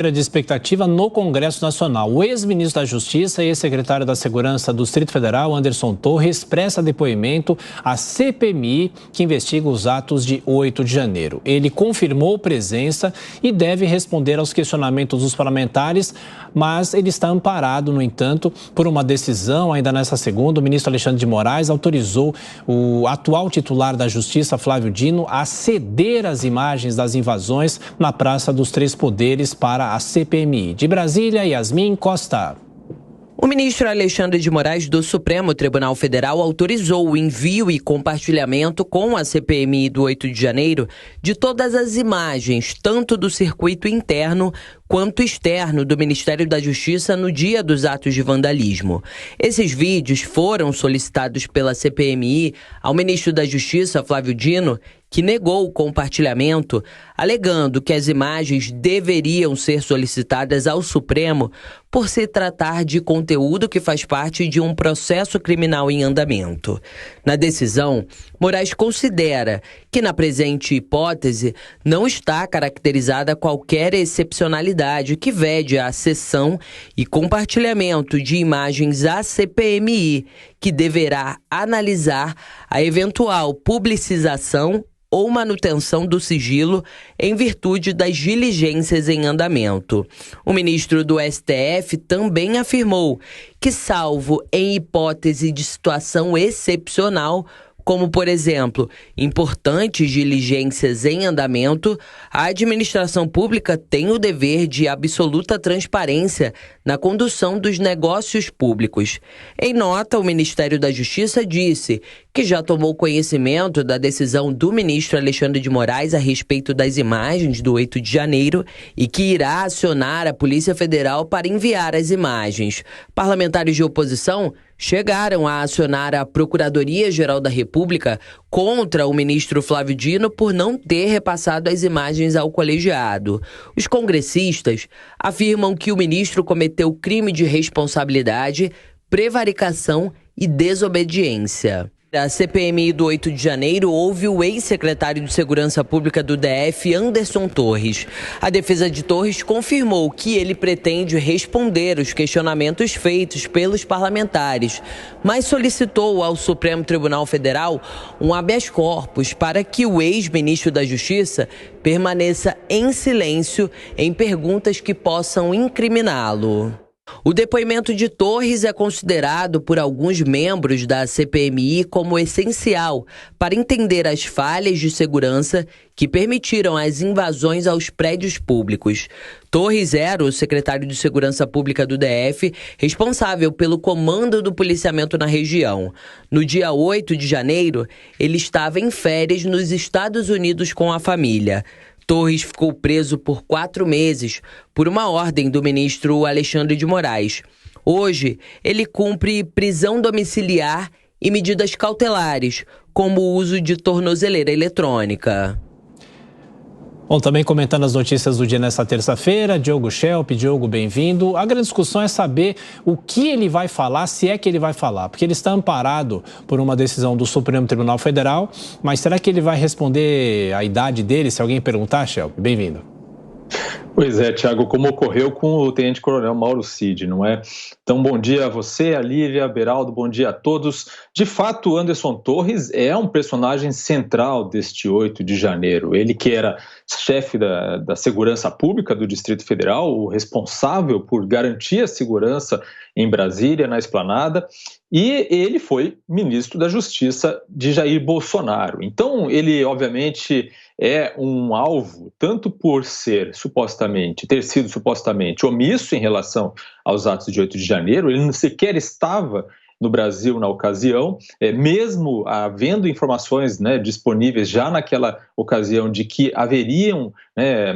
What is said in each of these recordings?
De expectativa no Congresso Nacional. O ex-ministro da Justiça e ex-secretário da Segurança do Distrito Federal, Anderson Torres, presta depoimento à CPMI, que investiga os atos de 8 de janeiro. Ele confirmou presença e deve responder aos questionamentos dos parlamentares, mas ele está amparado, no entanto, por uma decisão. Ainda nesta segunda, o ministro Alexandre de Moraes autorizou o atual titular da Justiça, Flávio Dino, a ceder as imagens das invasões na Praça dos Três Poderes para a CPMI. De Brasília, Yasmin Costa. O ministro Alexandre de Moraes do Supremo Tribunal Federal autorizou o envio e compartilhamento com a CPMI do 8 de janeiro de todas as imagens, tanto do circuito interno quanto externo do Ministério da Justiça no dia dos atos de vandalismo. Esses vídeos foram solicitados pela CPMI ao ministro da Justiça, Flávio Dino, que negou o compartilhamento, alegando que as imagens deveriam ser solicitadas ao Supremo por se tratar de conteúdo que faz parte de um processo criminal em andamento. Na decisão, Moraes considera que, na presente hipótese, não está caracterizada qualquer excepcionalidade que vede a cessão e compartilhamento de imagens à CPMI, que deverá analisar a eventual publicização ou manutenção do sigilo em virtude das diligências em andamento. O ministro do STF também afirmou que, salvo em hipótese de situação excepcional, como, por exemplo, importantes diligências em andamento, a administração pública tem o dever de absoluta transparência na condução dos negócios públicos. Em nota, o Ministério da Justiça disse que já tomou conhecimento da decisão do ministro Alexandre de Moraes a respeito das imagens do 8 de janeiro e que irá acionar a Polícia Federal para enviar as imagens. Parlamentares de oposição chegaram a acionar a Procuradoria-Geral da República contra o ministro Flávio Dino por não ter repassado as imagens ao colegiado. Os congressistas afirmam que o ministro cometeu crime de responsabilidade, prevaricação e desobediência. A CPMI do 8 de janeiro houve o ex-secretário de Segurança Pública do DF, Anderson Torres. A defesa de Torres confirmou que ele pretende responder os questionamentos feitos pelos parlamentares, mas solicitou ao Supremo Tribunal Federal um habeas corpus para que o ex-ministro da Justiça permaneça em silêncio em perguntas que possam incriminá-lo. O depoimento de Torres é considerado por alguns membros da CPMI como essencial para entender as falhas de segurança que permitiram as invasões aos prédios públicos. Torres era o secretário de Segurança Pública do DF, responsável pelo comando do policiamento na região. No dia 8 de janeiro, ele estava em férias nos Estados Unidos com a família. Torres ficou preso por 4 meses por uma ordem do ministro Alexandre de Moraes. Hoje, ele cumpre prisão domiciliar e medidas cautelares, como o uso de tornozeleira eletrônica. Bom, também comentando as notícias do dia nesta terça-feira, Diogo Schelp. Diogo, bem-vindo. A grande discussão é saber o que ele vai falar, se é que ele vai falar, porque ele está amparado por uma decisão do Supremo Tribunal Federal, mas será que ele vai responder a idade dele, se alguém perguntar, Schelp? Bem-vindo. Pois é, Tiago, como ocorreu com o tenente-coronel Mauro Cid, não é? Então, bom dia a você, a Lívia, a Beraldo, bom dia a todos. De fato, Anderson Torres é um personagem central deste 8 de janeiro. Ele que era chefe da Segurança Pública do Distrito Federal, o responsável por garantir a segurança em Brasília, na Esplanada, e ele foi ministro da Justiça de Jair Bolsonaro. Então, ele, obviamente, é um alvo, tanto por ter sido supostamente omisso em relação aos atos de 8 de janeiro, ele sequer estava no Brasil na ocasião, mesmo havendo informações, disponíveis já naquela ocasião de que haveriam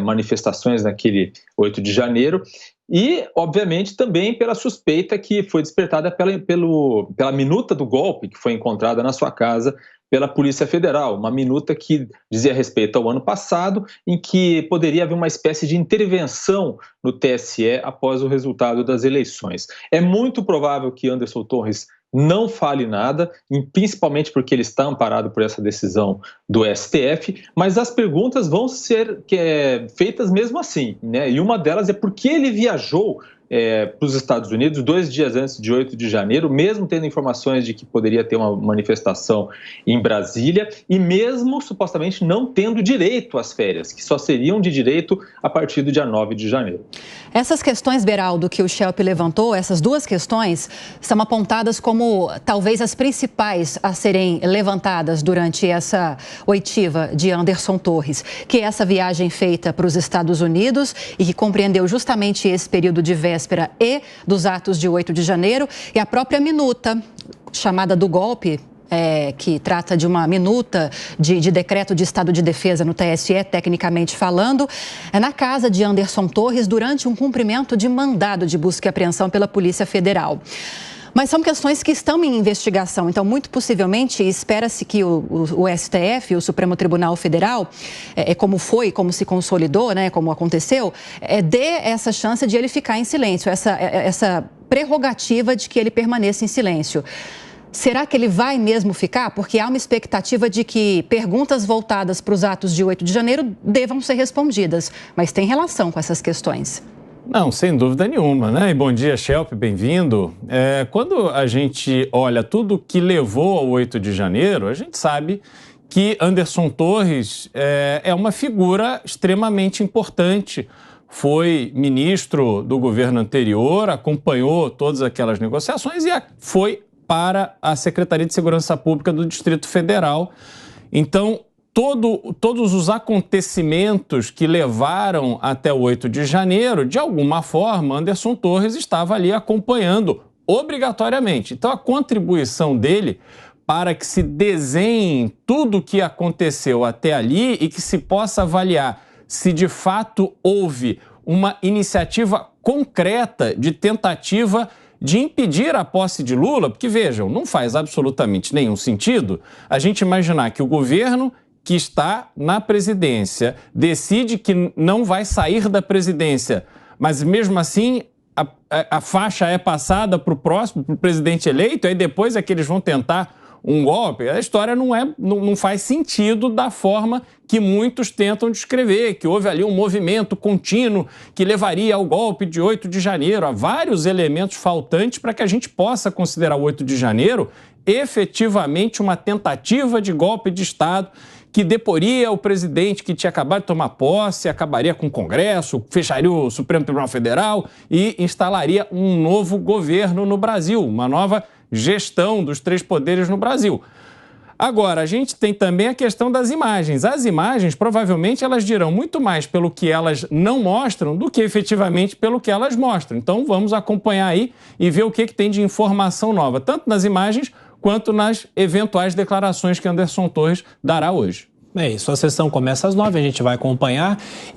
manifestações naquele 8 de janeiro, e, obviamente, também pela suspeita que foi despertada pela minuta do golpe que foi encontrada na sua casa pela Polícia Federal, uma minuta que dizia respeito ao ano passado, em que poderia haver uma espécie de intervenção no TSE após o resultado das eleições. É muito provável que Anderson Torres não fale nada, principalmente porque ele está amparado por essa decisão do STF, mas as perguntas vão ser feitas mesmo assim, né? E uma delas é por que ele viajou para os Estados Unidos 2 dias antes de 8 de janeiro, mesmo tendo informações de que poderia ter uma manifestação em Brasília e mesmo supostamente não tendo direito às férias, que só seriam de direito a partir do dia 9 de janeiro. Essas questões, Beraldo, que o Schelp levantou, essas duas questões são apontadas como talvez as principais a serem levantadas durante essa oitiva de Anderson Torres, que é essa viagem feita para os Estados Unidos e que compreendeu justamente esse período de véspera e dos atos de 8 de janeiro e a própria minuta chamada do golpe, que trata de uma minuta de decreto de estado de defesa no TSE, tecnicamente falando, na casa de Anderson Torres durante um cumprimento de mandado de busca e apreensão pela Polícia Federal. Mas são questões que estão em investigação, então muito possivelmente espera-se que o STF, o Supremo Tribunal Federal, como se consolidou, né, como aconteceu, dê essa chance de ele ficar em silêncio, essa prerrogativa de que ele permaneça em silêncio. Será que ele vai mesmo ficar? Porque há uma expectativa de que perguntas voltadas para os atos de 8 de janeiro devam ser respondidas, mas tem relação com essas questões. Não, sem dúvida nenhuma, né? E bom dia, Schelp, bem-vindo. Quando a gente olha tudo que levou ao 8 de janeiro, a gente sabe que Anderson Torres é uma figura extremamente importante. Foi ministro do governo anterior, acompanhou todas aquelas negociações e foi para a Secretaria de Segurança Pública do Distrito Federal. Então, todos os acontecimentos que levaram até o 8 de janeiro, de alguma forma, Anderson Torres estava ali acompanhando obrigatoriamente. Então, a contribuição dele para que se desenhe tudo o que aconteceu até ali e que se possa avaliar se de fato houve uma iniciativa concreta de tentativa de impedir a posse de Lula, porque, vejam, não faz absolutamente nenhum sentido a gente imaginar que o governo que está na presidência decide que não vai sair da presidência, mas mesmo assim a faixa é passada para o próximo, para o presidente eleito, aí depois é que eles vão tentar um golpe. A história não faz sentido da forma que muitos tentam descrever, que houve ali um movimento contínuo que levaria ao golpe de 8 de janeiro. Há vários elementos faltantes para que a gente possa considerar o 8 de janeiro efetivamente uma tentativa de golpe de Estado que deporia o presidente que tinha acabado de tomar posse, acabaria com o Congresso, fecharia o Supremo Tribunal Federal e instalaria um novo governo no Brasil, uma nova gestão dos 3 poderes no Brasil. Agora, a gente tem também a questão das imagens. As imagens, provavelmente, elas dirão muito mais pelo que elas não mostram do que efetivamente pelo que elas mostram. Então, vamos acompanhar aí e ver o que tem de informação nova, tanto nas imagens quanto nas eventuais declarações que Anderson Torres dará hoje. É isso, a sessão começa às 9, a gente vai acompanhar.